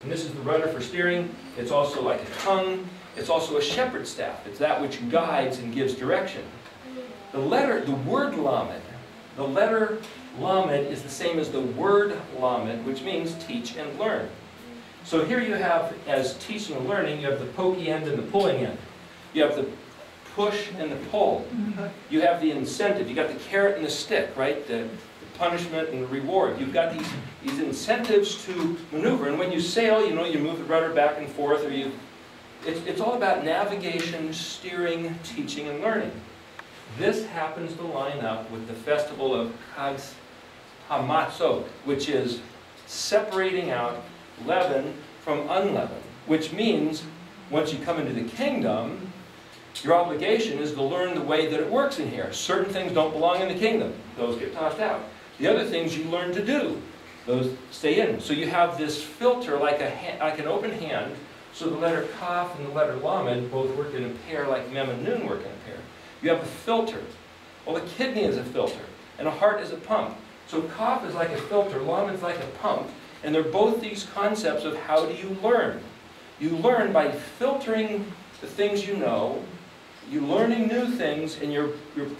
And this is the rudder for steering. It's also like a tongue. It's also a shepherd's staff. It's that which guides and gives direction. The word lamed, the letter lamed is the same as the word lamed, which means teach and learn. So here you have, as teaching and learning, you have the pokey end and the pulling end. You have the push and the pull. You have the incentive. You got the carrot and the stick, right? The punishment and the reward. You've got these incentives to maneuver. And when you sail, you know, you move the rudder back and forth, or it's all about navigation, steering, teaching, and learning. This happens to line up with the festival of Chag HaMatzot, which is separating out leaven from unleavened, which means once you come into the kingdom, your obligation is to learn the way that it works in here. Certain things don't belong in the kingdom. Those get tossed out. The other things you learn to do, those stay in. So you have this filter like an open hand. So the letter Kaf and the letter Lamed both work in a pair like Mem and Nun work in a pair. You have a filter. Well, the kidney is a filter, and a heart is a pump. So Kaf is like a filter, Lamed is like a pump, and they're both these concepts of how do you learn. You learn by filtering the things you know, you're learning new things, and you're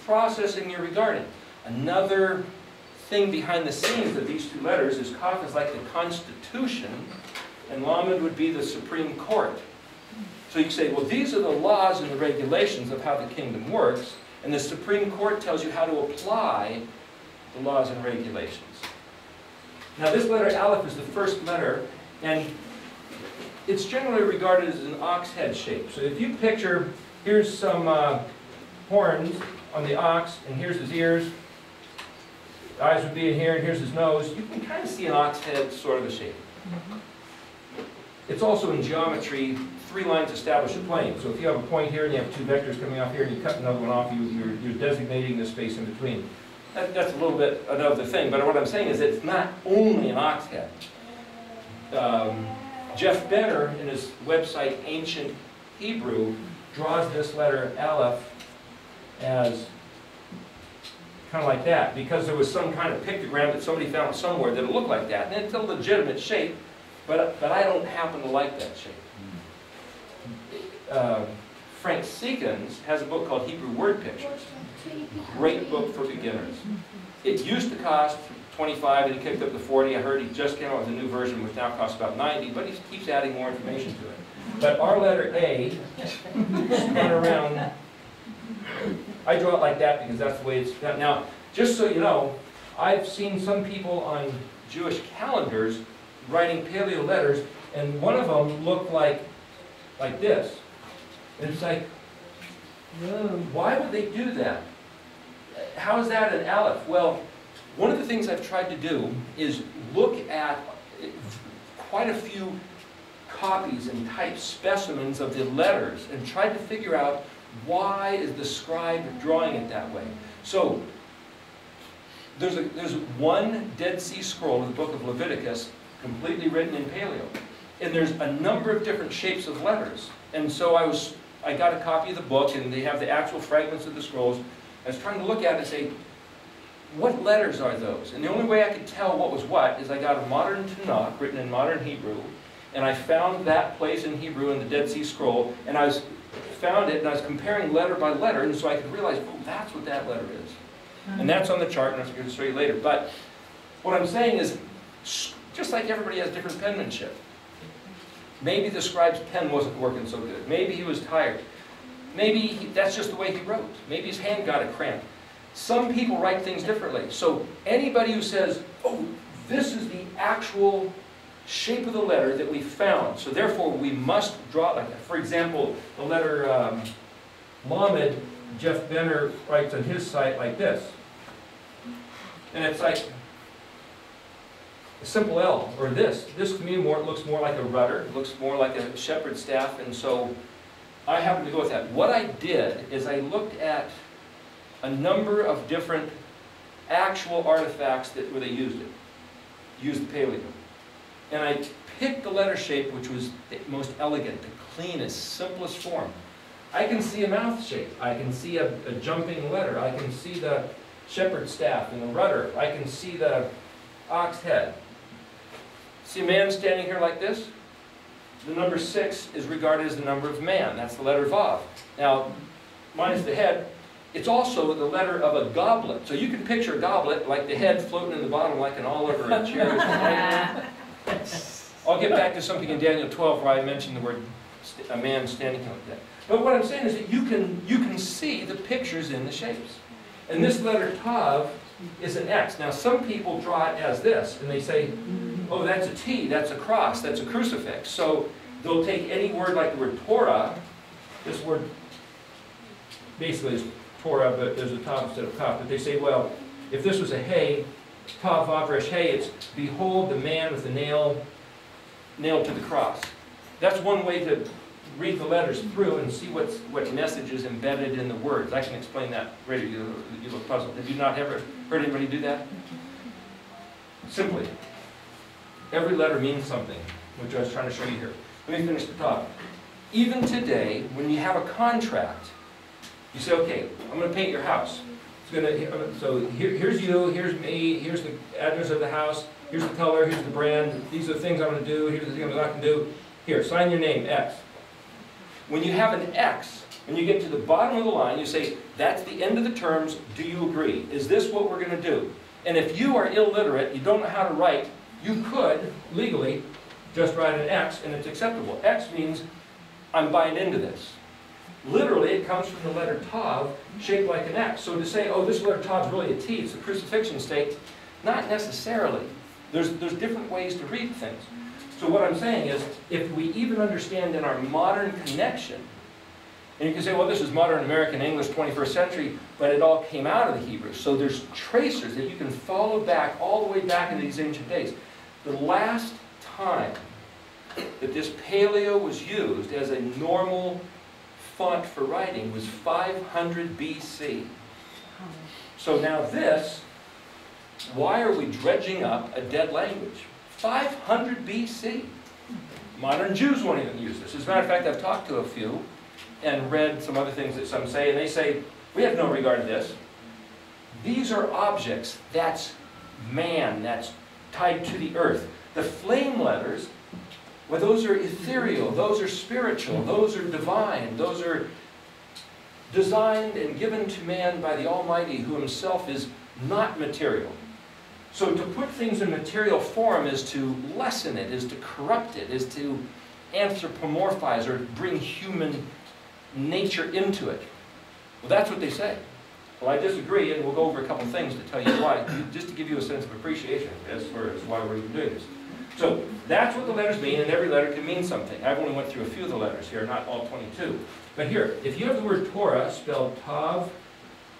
processing your regarding. Another thing behind the scenes of these two letters is Kaf is like the Constitution, and Lamed would be the Supreme Court. So you say, well, these are the laws and the regulations of how the kingdom works, and the Supreme Court tells you how to apply the laws and regulations. Now this letter Aleph is the first letter, and it's generally regarded as an ox head shape. So if you picture, here's some horns on the ox, and here's his ears, the eyes would be in here, and here's his nose, you can kind of see an ox head sort of a shape. It's also in geometry, 3 lines establish a plane. So if you have a point here and you have 2 vectors coming off here and you cut another one off, you're designating the space in between. That's a little bit another thing, but what I'm saying is that it's not only an ox head. Jeff Benner, in his website Ancient Hebrew, draws this letter Aleph as kind of like that, because there was some kind of pictogram that somebody found somewhere that looked like that. And it's a legitimate shape, but I don't happen to like that shape. Frank Seekins has a book called Hebrew Word Pictures. Great book for beginners. It used to cost $25 and he kicked up to $40. I heard he just came out with a new version which now costs about $90, but he keeps adding more information to it. But our letter A, spun around, I draw it like that because that's the way it's done. Now, just so you know, I've seen some people on Jewish calendars writing paleo letters, and one of them looked like this. And it's like, why would they do that? How is that an Aleph? Well, one of the things I've tried to do is look at quite a few copies and type specimens of the letters and tried to figure out why is the scribe drawing it that way. So there's one Dead Sea Scroll in the book of Leviticus completely written in paleo. And there's a number of different shapes of letters. And so I got a copy of the book, and they have the actual fragments of the scrolls. I was trying to look at it and say, what letters are those? And the only way I could tell what was what is I got a modern Tanakh written in modern Hebrew, and I found that place in Hebrew in the Dead Sea Scroll, and I found it, and I was comparing letter by letter, and so I could realize, oh, that's what that letter is. And that's on the chart, and I'm going to show you later. But what I'm saying is, just like everybody has different penmanship, maybe the scribe's pen wasn't working so good. Maybe he was tired. Maybe that's just the way he wrote. Maybe his hand got a cramp. Some people write things differently. So anybody who says, oh, this is the actual shape of the letter that we found, so therefore we must draw it like that. For example, the letter Lamed, Jeff Benner writes on his site like this. And it's like a simple L, or this. This to me looks more like a rudder, it looks more like a shepherd's staff, and so I happen to go with that. What I did is I looked at a number of different actual artifacts where they used it, used the paleo. And I picked the letter shape which was the most elegant, the cleanest, simplest form. I can see a mouth shape, I can see a jumping letter, I can see the shepherd's staff and the rudder, I can see the ox head. See a man standing here like this? the number 6 is regarded as the number of man. That's the letter Vav. Now, minus the head, it's also the letter of a goblet. So you can picture a goblet like the head floating in the bottom like an olive or a cherry. I'll get back to something in Daniel 12 where I mentioned the word a man standing like that. But what I'm saying is that you can see the pictures in the shapes. And this letter Tav is an X. Now some people draw it as this, and they say, oh, that's a T, that's a cross, that's a crucifix. So they'll take any word like the word Torah. This word basically is Torah, but there's a Tav instead of Tav. But they say, well, if this was a Hey, Tav, Vav, Resh, Hey, it's behold the man with the nail nailed to the cross. That's one way to read the letters through and see what message is embedded in the words. I can explain that later. You look puzzled. Have you not ever heard anybody do that? Simply, every letter means something, which I was trying to show you here. Let me finish the talk. Even today, when you have a contract, you say, okay, I'm going to paint your house. So here's you, here's me, here's the address of the house, here's the color, here's the brand, these are the things I'm going to do, here's the things I'm not going to do. Here, sign your name, X. When you have an X, when you get to the bottom of the line, you say, that's the end of the terms, do you agree? Is this what we're going to do? And if you are illiterate, you don't know how to write, you could, legally, just write an X and it's acceptable. X means, I'm buying into this. Literally, it comes from the letter Tav, shaped like an X. So to say, oh, this letter Tav is really a T, it's a crucifixion stake, not necessarily. There's different ways to read things. So what I'm saying is, if we even understand in our modern connection, and you can say, well, this is modern American English 21st century, but it all came out of the Hebrew. So there's tracers that you can follow back all the way back into these ancient days. The last time that this paleo was used as a normal font for writing was 500 BC. So now this, why are we dredging up a dead language? 500 BC. Modern Jews won't even use this. As a matter of fact, I've talked to a few and read some other things that some say, and they say, we have no regard to this. These are objects. That's man. That's tied to the earth. The flame letters, well, those are ethereal. Those are spiritual. Those are divine. Those are designed and given to man by the Almighty, who himself is not material. So to put things in material form is to lessen it, is to corrupt it, is to anthropomorphize or bring human nature into it. Well, that's what they say. Well, I disagree, and we'll go over a couple things to tell you why, just to give you a sense of appreciation as far as why we're even doing this. So that's what the letters mean, and every letter can mean something. I've only went through a few of the letters here, not all 22. But here, if you have the word Torah spelled Tav,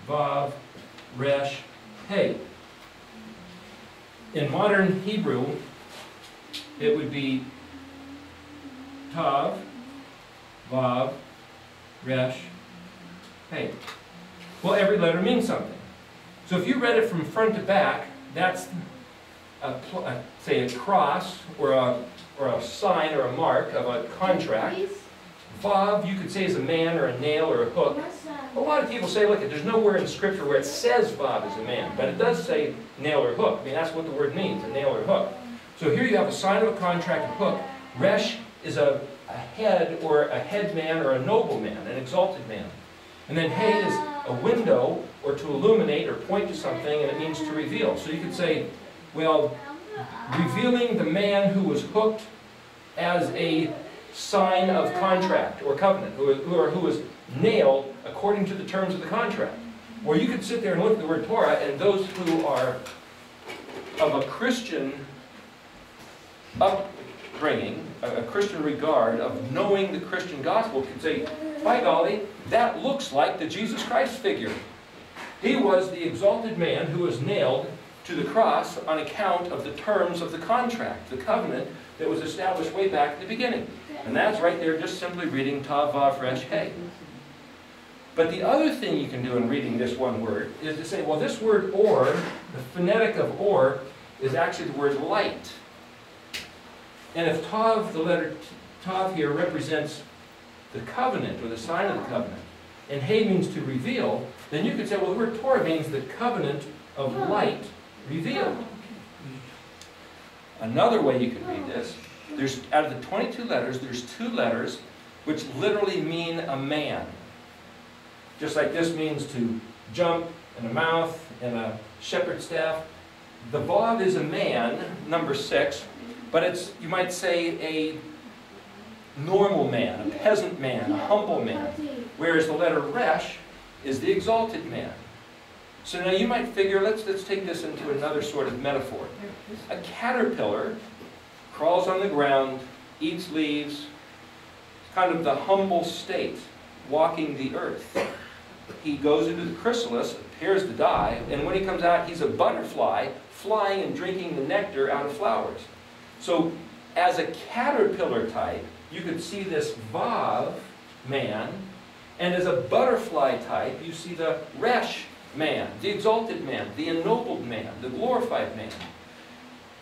Vav, Resh, Hey, in modern Hebrew, it would be Tav, Vav, Resh, Hey. Well, every letter means something. So if you read it from front to back, that's say a cross or a sign or a mark of a contract. Vav, you could say is a man or a nail or a hook. A lot of people say, look, there's nowhere in Scripture where it says Vav is a man, but it does say nail or hook. I mean, that's what the word means, a nail or hook. So here you have a sign of a contract and hook. Resh is a head or a head man or a noble man, an exalted man. And then Hey is a window or to illuminate or point to something, and it means to reveal. So you could say, well, revealing the man who was hooked as a sign of contract or covenant, who was nailed according to the terms of the contract. Or you could sit there and look at the word Torah, and those who are of a Christian upbringing, a Christian regard, of knowing the Christian gospel, could say, by golly, that looks like the Jesus Christ figure. He was the exalted man who was nailed to the cross on account of the terms of the contract, the covenant that was established way back at the beginning. And that's right there, just simply reading Tav, Vav, Resh, Hey. But the other thing you can do in reading this one word is to say, well, this word or, the phonetic of or, is actually the word light. And if Tav, the letter Tav here, represents the covenant or the sign of the covenant, and Hey means to reveal, then you could say, well, the word Torah means the covenant of light revealed. Another way you could read this There's, out of the 22 letters, there's 2 letters which literally mean a man. Just like this means to jump, and a mouth, and a shepherd's staff. The vav is a man, number 6, but it's, you might say, a normal man, a peasant man, a humble man. Whereas the letter resh is the exalted man. So now you might figure, let's take this into another sort of metaphor. A caterpillar crawls on the ground, eats leaves, kind of the humble state, walking the earth. He goes into the chrysalis, appears to die, and when he comes out, he's a butterfly, flying and drinking the nectar out of flowers. So, as a caterpillar type, you could see this vav, man, and as a butterfly type, you see the resh, man, the exalted man, the ennobled man, the glorified man.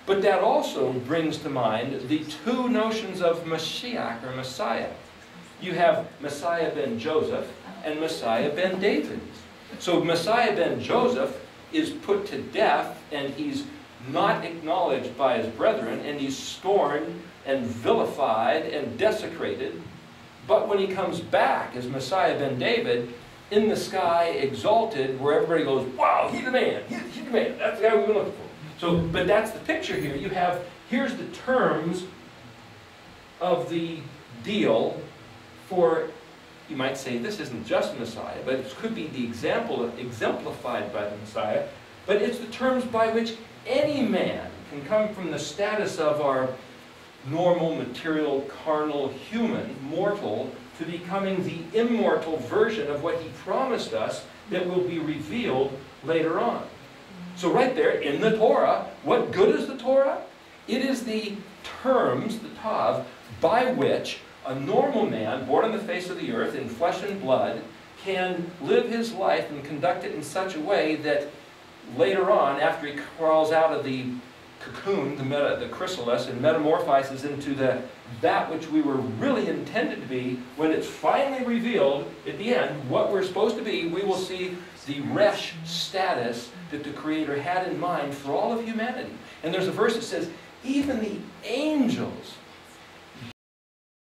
But that also brings to mind the 2 notions of Mashiach, or Messiah. You have Messiah ben Joseph and Messiah ben David. So Messiah ben Joseph is put to death, and he's not acknowledged by his brethren, and he's scorned and vilified and desecrated. But when he comes back as Messiah ben David, in the sky, exalted, where everybody goes, wow, he's the man, he's the man, that's the guy we've been looking for. So, but that's the picture here. You have, here's the terms of the deal for, you might say, this isn't just Messiah, but it could be the example exemplified by the Messiah, but it's the terms by which any man can come from the status of our normal, material, carnal, human, mortal, to becoming the immortal version of what he promised us that will be revealed later on. So right there in the Torah, what good is the Torah? It is the terms, the tav, by which a normal man, born on the face of the earth in flesh and blood, can live his life and conduct it in such a way that later on, after he crawls out of the cocoon, the chrysalis, and metamorphizes into that which we were really intended to be, when it's finally revealed at the end, what we're supposed to be, we will see the resh status that the Creator had in mind for all of humanity. And there's a verse that says, even the angels